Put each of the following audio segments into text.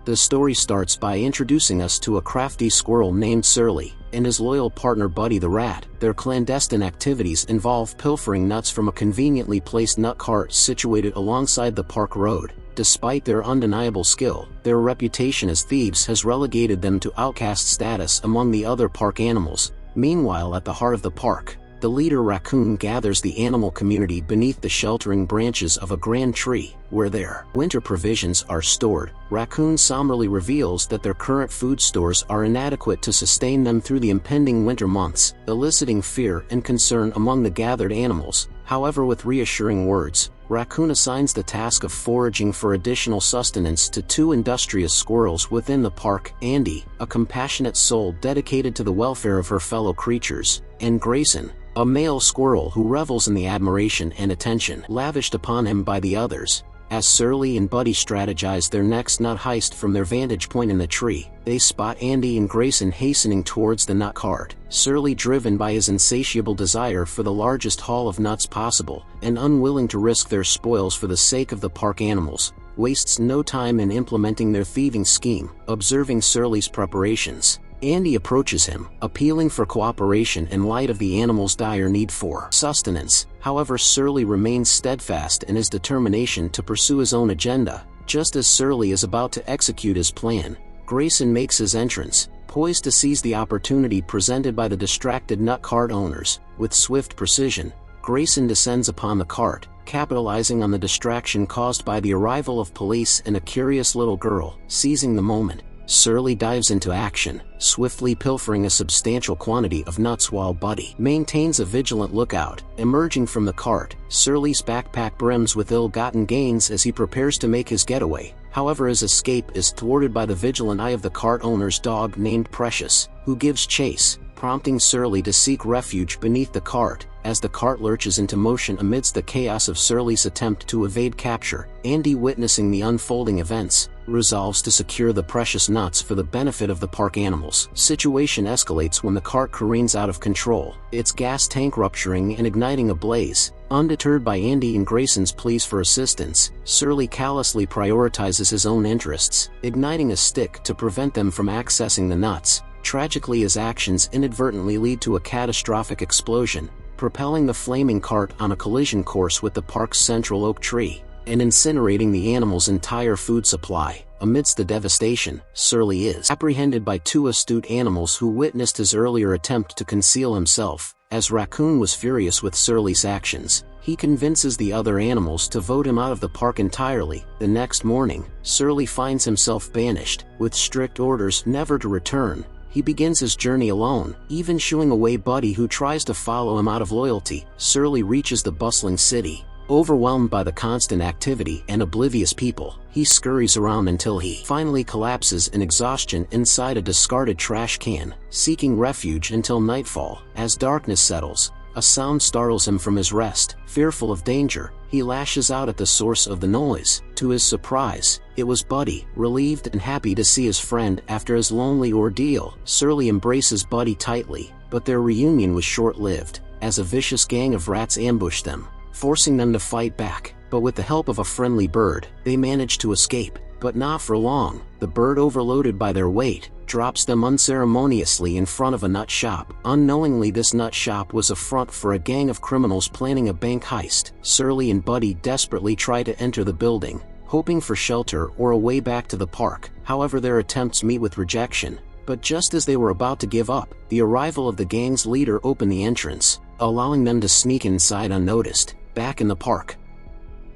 The story starts by introducing us to a crafty squirrel named Surly, and his loyal partner Buddy the rat. Their clandestine activities involve pilfering nuts from a conveniently placed nut cart situated alongside the park road. Despite their undeniable skill, their reputation as thieves has relegated them to outcast status among the other park animals. Meanwhile, at the heart of the park, the leader raccoon gathers the animal community beneath the sheltering branches of a grand tree, where their winter provisions are stored. Raccoon somberly reveals that their current food stores are inadequate to sustain them through the impending winter months, eliciting fear and concern among the gathered animals. However, with reassuring words, Raccoon assigns the task of foraging for additional sustenance to two industrious squirrels within the park: Andy, a compassionate soul dedicated to the welfare of her fellow creatures, and Grayson, a male squirrel who revels in the admiration and attention lavished upon him by the others. As Surly and Buddy strategize their next nut heist from their vantage point in the tree, they spot Andy and Grayson hastening towards the nut cart. Surly, driven by his insatiable desire for the largest haul of nuts possible, and unwilling to risk their spoils for the sake of the park animals, wastes no time in implementing their thieving scheme. Observing Surly's preparations, Andy approaches him, appealing for cooperation in light of the animal's dire need for sustenance. However, Surly remains steadfast in his determination to pursue his own agenda. Just as Surly is about to execute his plan, Grayson makes his entrance, poised to seize the opportunity presented by the distracted nut cart owners. With swift precision, Grayson descends upon the cart, capitalizing on the distraction caused by the arrival of police and a curious little girl. Seizing the moment, Surly dives into action, swiftly pilfering a substantial quantity of nuts while Buddy maintains a vigilant lookout. Emerging from the cart, Surly's backpack brims with ill-gotten gains as he prepares to make his getaway. However, his escape is thwarted by the vigilant eye of the cart owner's dog named Precious, who gives chase, prompting Surly to seek refuge beneath the cart. As the cart lurches into motion amidst the chaos of Surly's attempt to evade capture, Andy, witnessing the unfolding events, resolves to secure the precious nuts for the benefit of the park animals. Situation escalates when the cart careens out of control, its gas tank rupturing and igniting a blaze. Undeterred by Andy and Grayson's pleas for assistance, Surly callously prioritizes his own interests, igniting a stick to prevent them from accessing the nuts. Tragically, his actions inadvertently lead to a catastrophic explosion, propelling the flaming cart on a collision course with the park's central oak tree, and incinerating the animal's entire food supply. Amidst the devastation, Surly is apprehended by two astute animals who witnessed his earlier attempt to conceal himself. As Raccoon was furious with Surly's actions, he convinces the other animals to vote him out of the park entirely. The next morning, Surly finds himself banished, with strict orders never to return. He begins his journey alone, even shooing away Buddy, who tries to follow him out of loyalty. Surly reaches the bustling city. Overwhelmed by the constant activity and oblivious people, he scurries around until he finally collapses in exhaustion inside a discarded trash can, seeking refuge until nightfall. As darkness settles, a sound startles him from his rest. Fearful of danger, he lashes out at the source of the noise. To his surprise, it was Buddy. Relieved and happy to see his friend after his lonely ordeal, Surly embraces Buddy tightly, but their reunion was short-lived, as a vicious gang of rats ambushed them, forcing them to fight back. But with the help of a friendly bird, they manage to escape. But not for long. The bird, overloaded by their weight, drops them unceremoniously in front of a nut shop. Unknowingly, this nut shop was a front for a gang of criminals planning a bank heist. Surly and Buddy desperately try to enter the building, hoping for shelter or a way back to the park. However, their attempts meet with rejection. But just as they were about to give up, the arrival of the gang's leader opened the entrance, allowing them to sneak inside unnoticed. Back in the park,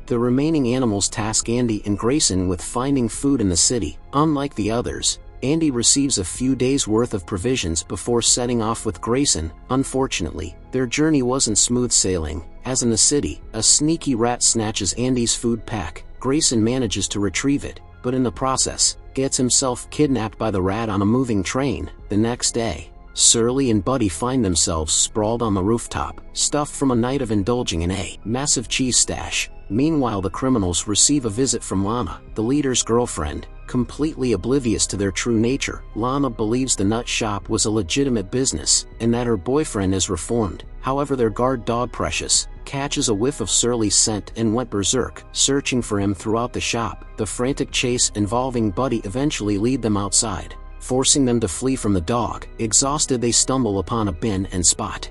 the remaining animals task Andy and Grayson with finding food in the city. Unlike the others, Andy receives a few days' worth of provisions before setting off with Grayson. Unfortunately, their journey wasn't smooth sailing, as in the city, a sneaky rat snatches Andy's food pack. Grayson manages to retrieve it, but in the process, gets himself kidnapped by the rat on a moving train. The next day, Surly and Buddy find themselves sprawled on the rooftop, stuffed from a night of indulging in a massive cheese stash. Meanwhile, the criminals receive a visit from Lana, the leader's girlfriend. Completely oblivious to their true nature, Lana believes the nut shop was a legitimate business, and that her boyfriend is reformed. However, their guard dog Precious, catches a whiff of Surly's scent and went berserk, searching for him throughout the shop. The frantic chase involving Buddy eventually lead them outside, forcing them to flee from the dog. Exhausted, they stumble upon a bin and spot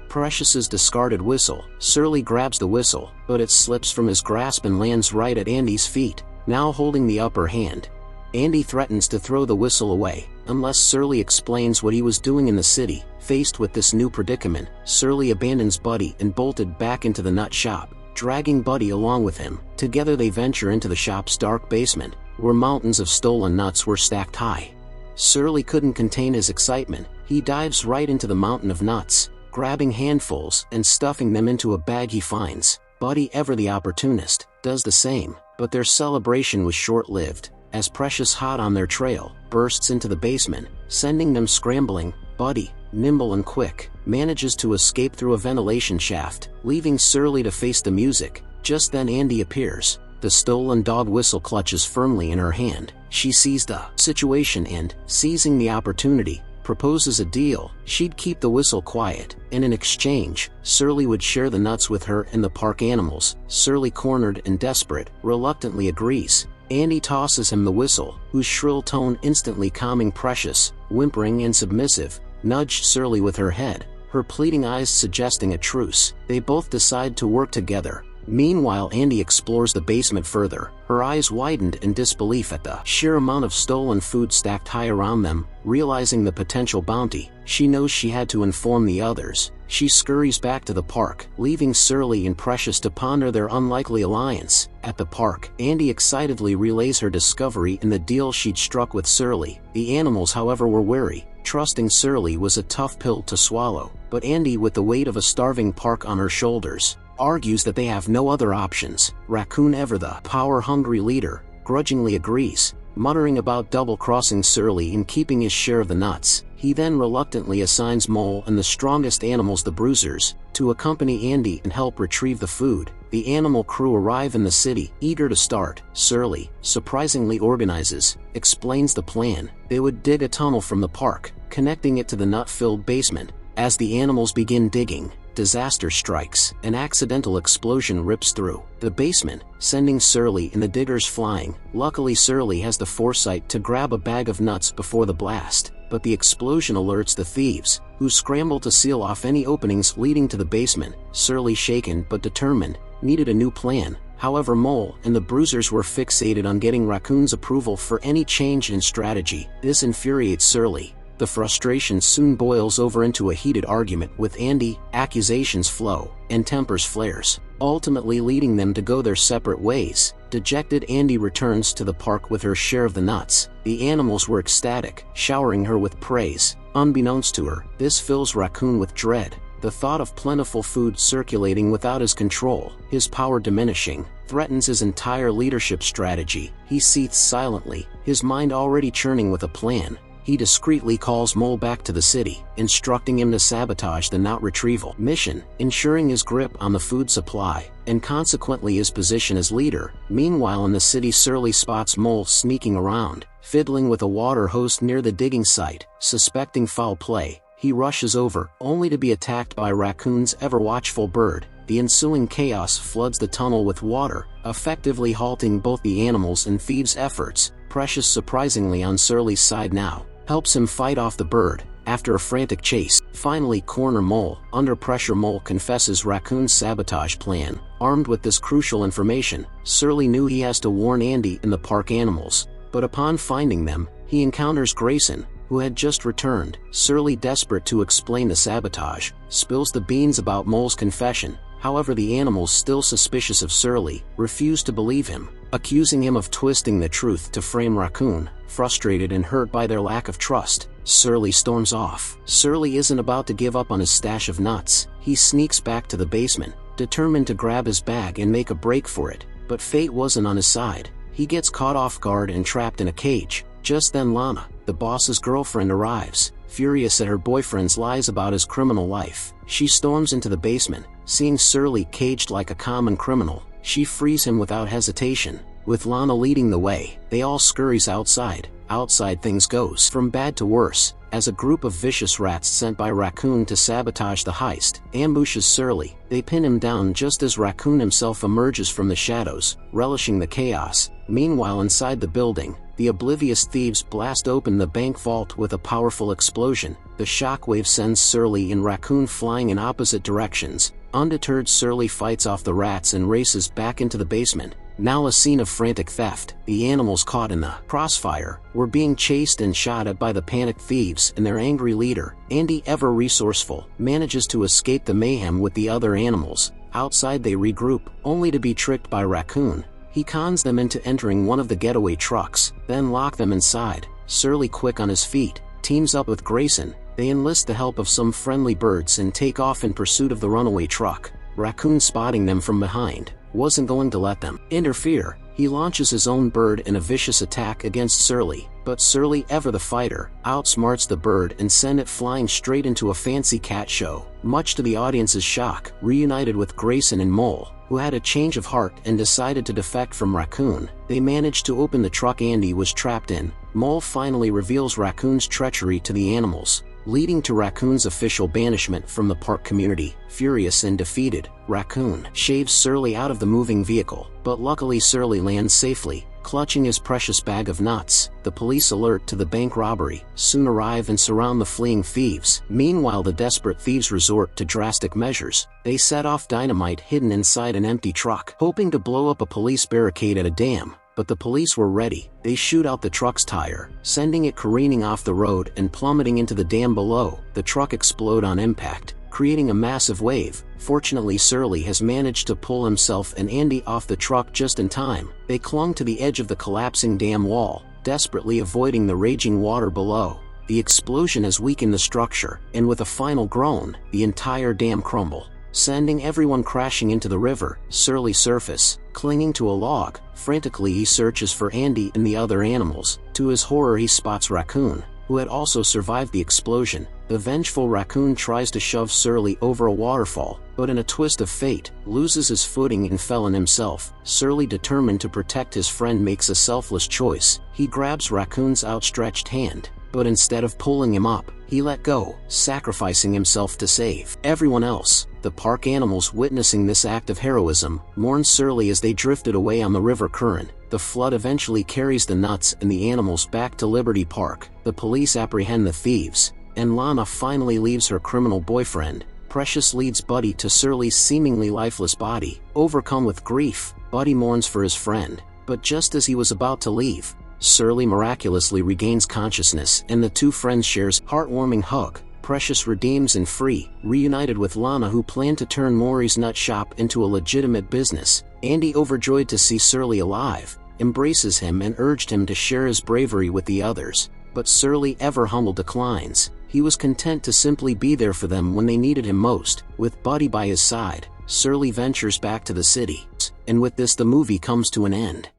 Precious's discarded whistle. Surly grabs the whistle, but it slips from his grasp and lands right at Andy's feet, now holding the upper hand. Andy threatens to throw the whistle away, unless Surly explains what he was doing in the city. Faced with this new predicament, Surly abandons Buddy and bolted back into the nut shop, dragging Buddy along with him. Together they venture into the shop's dark basement, where mountains of stolen nuts were stacked high. Surly couldn't contain his excitement. He dives right into the mountain of nuts, grabbing handfuls and stuffing them into a bag he finds. Buddy, ever the opportunist, does the same, but their celebration was short-lived, as Precious, hot on their trail, bursts into the basement, sending them scrambling. Buddy, nimble and quick, manages to escape through a ventilation shaft, leaving Surly to face the music. Just then Andy appears. The stolen dog whistle clutches firmly in her hand. She sees the situation and, seizing the opportunity, proposes a deal. She'd keep the whistle quiet, and in exchange, Surly would share the nuts with her and the park animals. Surly, cornered and desperate, reluctantly agrees. Andy tosses him the whistle, whose shrill tone instantly calming Precious, whimpering and submissive, nudged Surly with her head, her pleading eyes suggesting a truce. They both decide to work together. Meanwhile, Andy explores the basement further, her eyes widened in disbelief at the sheer amount of stolen food stacked high around them. Realizing the potential bounty, she knows she had to inform the others. She scurries back to the park, leaving Surly and Precious to ponder their unlikely alliance. At the park, Andy excitedly relays her discovery in the deal she'd struck with Surly. The animals, however, were wary. Trusting Surly was a tough pill to swallow, but Andy, with the weight of a starving park on her shoulders, argues that they have no other options. Raccoon, ever the power-hungry leader, grudgingly agrees, muttering about double-crossing Surly and keeping his share of the nuts. He then reluctantly assigns Mole and the strongest animals, the Bruisers, to accompany Andy and help retrieve the food. The animal crew arrive in the city, eager to start. Surly, surprisingly, organizes, explains the plan. They would dig a tunnel from the park, connecting it to the nut-filled basement. As the animals begin digging, disaster strikes. An accidental explosion rips through the basement, sending Surly and the diggers flying. Luckily, Surly has the foresight to grab a bag of nuts before the blast, but the explosion alerts the thieves, who scramble to seal off any openings leading to the basement. Surly, shaken but determined, needed a new plan. However, Mole and the Bruisers were fixated on getting Raccoon's approval for any change in strategy. This infuriates Surly. The frustration soon boils over into a heated argument with Andy. Accusations flow, and tempers flares, ultimately leading them to go their separate ways. Dejected, Andy returns to the park with her share of the nuts. The animals were ecstatic, showering her with praise. Unbeknownst to her, this fills Raccoon with dread. The thought of plentiful food circulating without his control, his power diminishing, threatens his entire leadership strategy. He seethes silently, his mind already churning with a plan. He discreetly calls Mole back to the city, instructing him to sabotage the nut retrieval mission, ensuring his grip on the food supply, and consequently his position as leader. Meanwhile, in the city, Surly spots Mole sneaking around, fiddling with a water hose near the digging site. Suspecting foul play, he rushes over, only to be attacked by Raccoon's ever-watchful bird. The ensuing chaos floods the tunnel with water, effectively halting both the animals' and thieves' efforts. Precious, surprisingly on Surly's side now, helps him fight off the bird. After a frantic chase, finally corner Mole. Under pressure, Mole confesses Raccoon's sabotage plan. Armed with this crucial information, Surly knew he has to warn Andy and the park animals, but upon finding them, he encounters Grayson, who had just returned. Surly, desperate to explain the sabotage, spills the beans about Mole's confession. However, the animals, still suspicious of Surly, refuse to believe him, accusing him of twisting the truth to frame Raccoon. Frustrated and hurt by their lack of trust, Surly storms off. Surly isn't about to give up on his stash of nuts. He sneaks back to the basement, determined to grab his bag and make a break for it. But fate wasn't on his side. He gets caught off guard and trapped in a cage. Just then, Lana, the boss's girlfriend, arrives. Furious at her boyfriend's lies about his criminal life, she storms into the basement. Seeing Surly caged like a common criminal, she frees him without hesitation. With Lana leading the way, they all scurries outside. Outside, things goes from bad to worse. as a group of vicious rats sent by Raccoon to sabotage the heist ambushes Surly. They pin him down just as Raccoon himself emerges from the shadows, relishing the chaos. Meanwhile, inside the building, the oblivious thieves blast open the bank vault with a powerful explosion. The shockwave sends Surly and Raccoon flying in opposite directions. Undeterred, Surly fights off the rats and races back into the basement. Now a scene of frantic theft. The animals caught in the crossfire were being chased and shot at by the panicked thieves, and their angry leader, Andy, ever resourceful, manages to escape the mayhem with the other animals. Outside they regroup, only to be tricked by Raccoon. He cons them into entering one of the getaway trucks, then lock them inside. Surly, quick on his feet, teams up with Grayson. They enlist the help of some friendly birds and take off in pursuit of the runaway truck. Raccoon, spotting them from behind, wasn't going to let them interfere. He launches his own bird in a vicious attack against Surly, but Surly, ever the fighter, outsmarts the bird and sends it flying straight into a fancy cat show. Much to the audience's shock, reunited with Grayson and Mole, who had a change of heart and decided to defect from Raccoon, they managed to open the truck Andy was trapped in. Mole finally reveals Raccoon's treachery to the animals, leading to Raccoon's official banishment from the park community. Furious and defeated, Raccoon shaves Surly out of the moving vehicle, but luckily Surly lands safely, clutching his precious bag of nuts. The police, alert to the bank robbery, soon arrive and surround the fleeing thieves. Meanwhile, the desperate thieves resort to drastic measures. They set off dynamite hidden inside an empty truck, hoping to blow up a police barricade at a dam. But the police were ready. They shoot out the truck's tire, sending it careening off the road and plummeting into the dam below. The truck explodes on impact, creating a massive wave. Fortunately, Surly has managed to pull himself and Andy off the truck just in time. They clung to the edge of the collapsing dam wall, desperately avoiding the raging water below. The explosion has weakened the structure, and with a final groan, the entire dam crumbles, sending everyone crashing into the river. Surly surface, clinging to a log. Frantically he searches for Andy and the other animals. To his horror, he spots Raccoon, who had also survived the explosion. The vengeful Raccoon tries to shove Surly over a waterfall, but in a twist of fate, loses his footing and fell in himself. Surly, determined to protect his friend, makes a selfless choice. He grabs Raccoon's outstretched hand, but instead of pulling him up, he let go, sacrificing himself to save everyone else. The park animals, witnessing this act of heroism, mourn Surly as they drifted away on the river current. The flood eventually carries the nuts and the animals back to Liberty Park. The police apprehend the thieves, and Lana finally leaves her criminal boyfriend. Precious leads Buddy to Surly's seemingly lifeless body. Overcome with grief, Buddy mourns for his friend, but just as he was about to leave, Surly miraculously regains consciousness and the two friends shares heartwarming hug. Precious redeems and free, reunited with Lana, who planned to turn Maury's nut shop into a legitimate business. Andy, overjoyed to see Surly alive, embraces him and urged him to share his bravery with the others. But Surly, ever humble, declines. He was content to simply be there for them when they needed him most. With Buddy by his side, Surly ventures back to the city. And with this, the movie comes to an end.